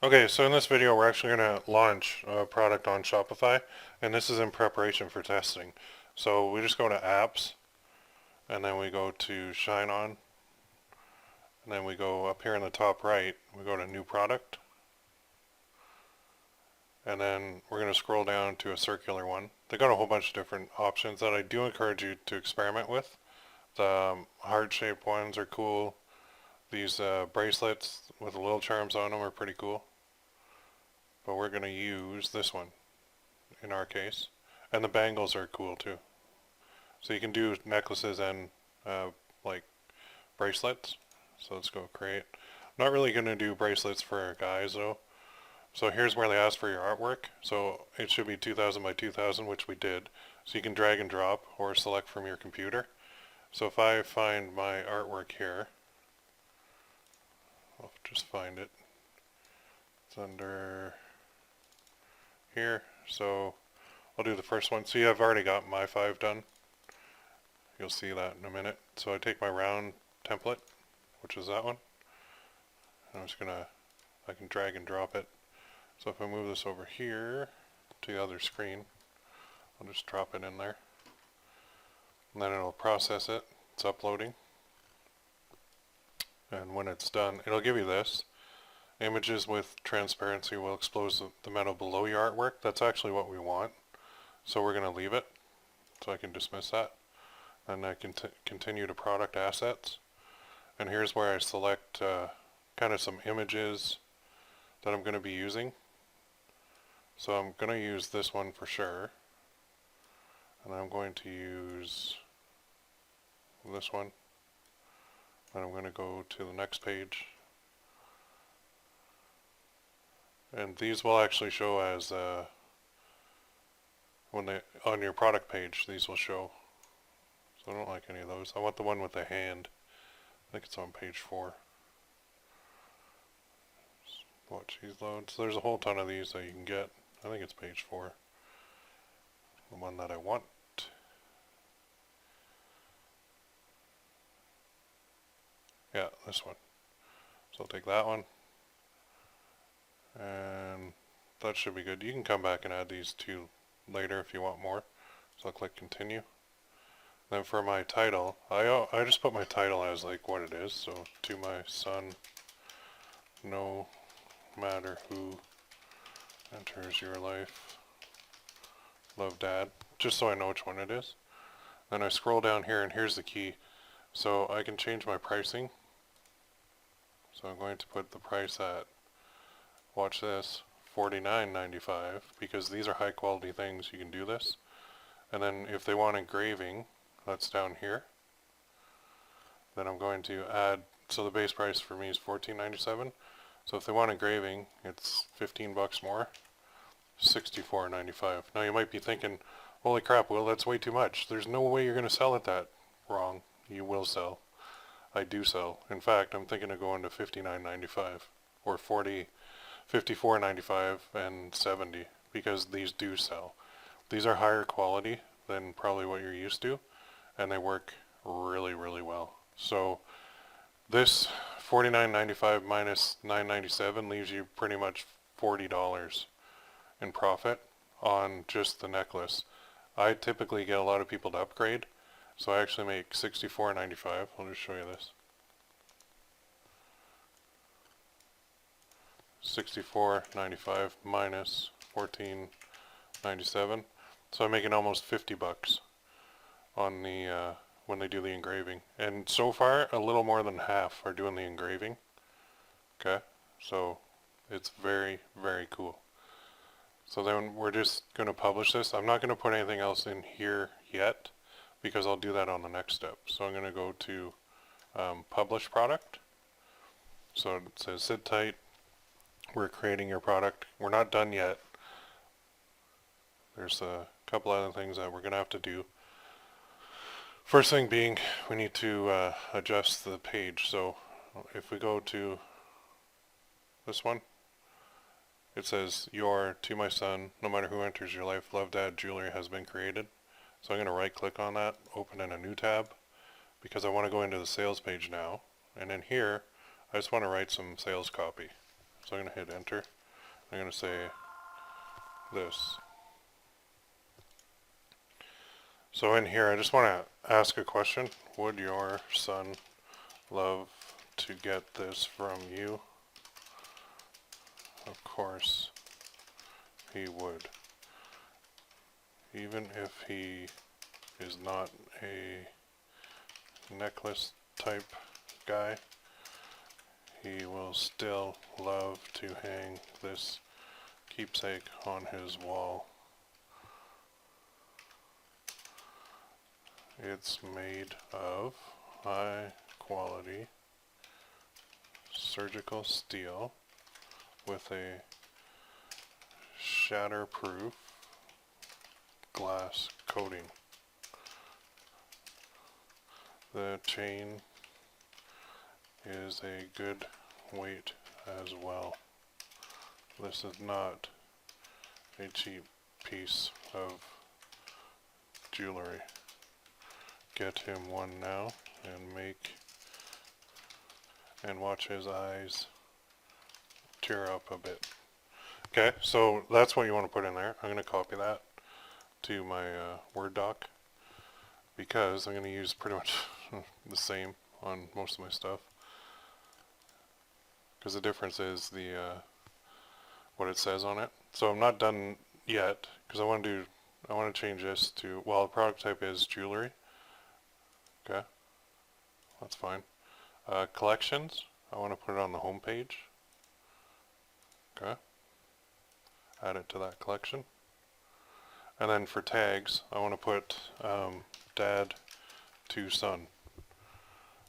Okay, so in this video we're actually going to launch a product on Shopify, and this is in preparation for testing. So we just go to apps, and then we go to Shine On, and then we go up here in the top right, we go to new product, and then we're going to scroll down to a circular one. They got a whole bunch of different options that I do encourage you to experiment with. The heart-shaped ones are cool. These bracelets with the little charms on them are pretty cool. But we're going to use this one in our case. And the bangles are cool too. So you can do necklaces and like bracelets. So let's go create. I'm not really going to do bracelets for guys though. So here's where they ask for your artwork. So it should be 2000 by 2000, which we did. So you can drag and drop or select from your computer. So if I find my artwork here, I'll just find it. It's under here. So I'll do the first one. See, I've already got my 5 done. You'll see that in a minute. So I take my round template, which is that one. And I'm just gonna, I can drag and drop it. So if I move this over here to the other screen, I'll just drop it in there. And then it'll process it. It's uploading. And when it's done, it'll give you this. Images with transparency will expose the metal below your artwork. That's actually what we want. So we're going to leave it. So I can dismiss that. And I can continue to product assets. And here's where I select kind of some images that I'm going to be using. So I'm going to use this one for sure. And I'm going to use this one. And I'm going to go to the next page. And these will actually show as when they on your product page. These will show. So I don't like any of those. I want the one with the hand. I think it's on page 4. Watch these loads. There's a whole ton of these that you can get. I think it's page 4. The one that I want. Yeah, this one. So I'll take that one. And that should be good. You can come back and add these two later if you want more. So I'll click continue. Then for my title, I just put my title as like what it is. So to my son, no matter who enters your life, love dad. Just so I know which one it is. Then I scroll down here and here's the key. So I can change my pricing. So I'm going to put the price at, watch this, $49.95, because these are high quality things. You can do this. And then if they want engraving, that's down here. Then I'm going to add, so the base price for me is $14.97. So if they want engraving, it's 15 bucks more, $64.95. Now you might be thinking, holy crap, Will, that's way too much. There's no way you're going to sell it that. Wrong. You will sell. I do sell. In fact, I'm thinking of going to $59.95 or $54.95 and $70 because these do sell. These are higher quality than probably what you're used to, and they work really, really well. So this $49.95 minus $9.97 leaves you pretty much $40 in profit on just the necklace. I typically get a lot of people to upgrade. So I actually make $64.95. I'll just show you this. $64.95 minus $14.97. So I'm making almost 50 bucks on the when they do the engraving. And so far, a little more than half are doing the engraving. Okay, so it's very, very cool. So then we're just going to publish this. I'm not going to put anything else in here yet, because I'll do that on the next step. So I'm going to go to publish product. So it says sit tight. We're creating your product. We're not done yet. There's a couple other things that we're going to have to do. First thing being, we need to adjust the page. So if we go to this one, it says your to my son, no matter who enters your life, love dad jewelry has been created. So I'm going to right click on that, open in a new tab, because I want to go into the sales page now. And in here, I just want to write some sales copy. So I'm going to hit enter. I'm going to say this. So in here, I just want to ask a question. Would your son love to get this from you? Of course he would. Even if he is not a necklace type guy, he will still love to hang this keepsake on his wall. It's made of high quality surgical steel with a shatterproof glass coating. The chain is a good weight as well. This is not a cheap piece of jewelry. Get him one now and watch his eyes tear up a bit. Okay, so that's what you want to put in there. I'm going to copy that to my Word doc because I'm going to use pretty much the same on most of my stuff. Because the difference is the what it says on it. So I'm not done yet because I want to change this to, well, the product type is jewelry. Okay, that's fine. Collections, I want to put it on the home page. Okay, add it to that collection. And then for tags, I want to put dad to son.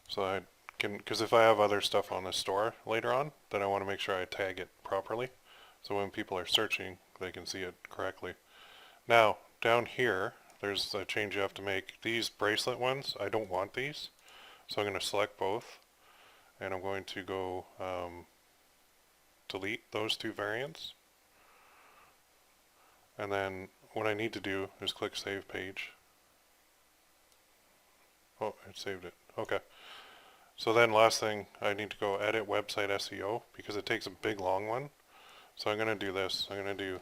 So I can, because if I have other stuff on the store later on, then I want to make sure I tag it properly. So when people are searching, they can see it correctly. Now, down here, there's a change you have to make. These bracelet ones, I don't want these. So I'm going to select both. And I'm going to go delete those two variants. And then what I need to do is click Save Page. Oh, it saved it. Okay. So then last thing, I need to go edit website SEO because it takes a big long one. So I'm going to do this. I'm going to do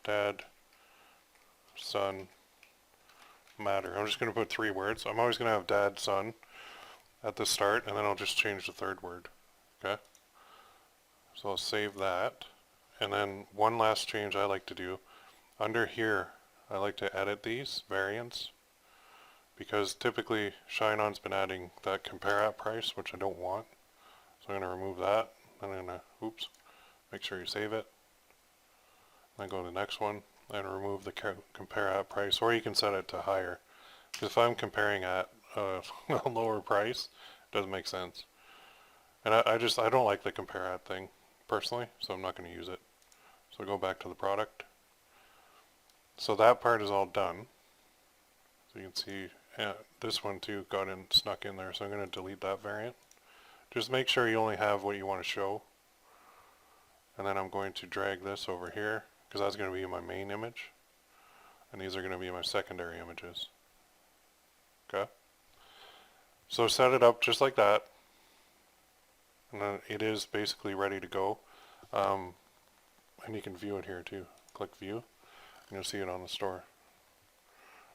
dad, son, matter. I'm just going to put 3 words. I'm always going to have dad, son at the start, and then I'll just change the 3rd word. Okay? So I'll save that. And then one last change I like to do. Under here, I like to edit these variants because typically Shineon's been adding that compare at price, which I don't want. So I'm going to remove that. Then I'm going to, oops, make sure you save it. Then go to the next one and remove the compare at price, or you can set it to higher. Because if I'm comparing at a lower price, it doesn't make sense. And I don't like the compare at thing personally, so I'm not going to use it. So go back to the product. So that part is all done. So you can see this one too got snuck in there, so I'm going to delete that variant. Just make sure you only have what you want to show. And then I'm going to drag this over here because that's going to be my main image. And these are going to be my secondary images. Okay? So set it up just like that. And then it is basically ready to go. And you can view it here too. Click view and you'll see it on the store.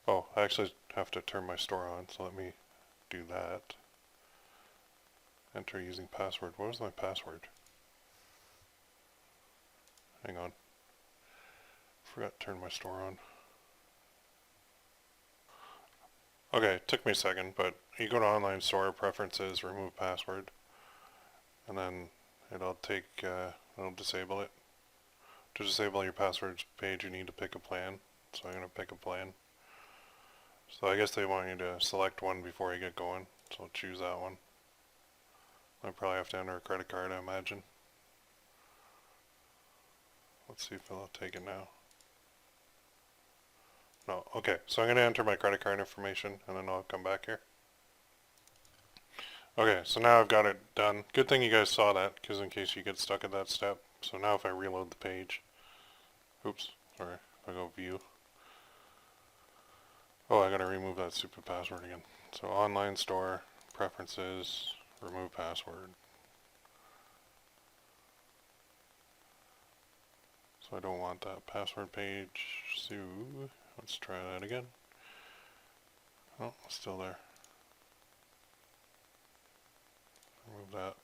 Oh, I actually have to turn my store on, so let me do that. Enter using password. What was my password? Hang on. Forgot to turn my store on. Okay, it took me a second, but you go to online store, preferences, remove password, and then it'll disable it. To disable your passwords page, you need to pick a plan. So I'm going to pick a plan. So I guess they want you to select one before you get going. So I'll choose that one. I probably have to enter a credit card, I imagine. Let's see if it'll take it now. No, okay, so I'm going to enter my credit card information and then I'll come back here. Okay, so now I've got it done. Good thing you guys saw that, because in case you get stuck at that step. So now if I reload the page, oops, sorry, if I go view. Oh, I gotta remove that stupid password again. So online store, preferences, remove password. So I don't want that password page. So let's try that again. Oh, still there. Remove that.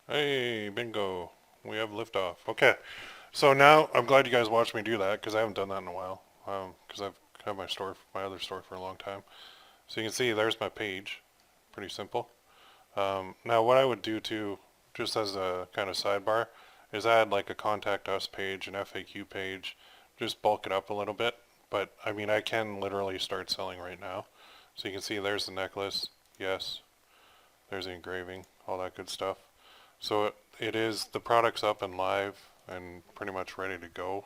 Hey, bingo. We have liftoff. Okay. So now I'm glad you guys watched me do that because I haven't done that in a while. Because I've had my other store for a long time. So you can see there's my page. Pretty simple. Now what I would do too, just as a kind of sidebar, is add like a contact us page, an FAQ page, just bulk it up a little bit. But I mean, I can literally start selling right now. So you can see there's the necklace. Yes. There's the engraving, all that good stuff. So it is, the product's up and live and pretty much ready to go.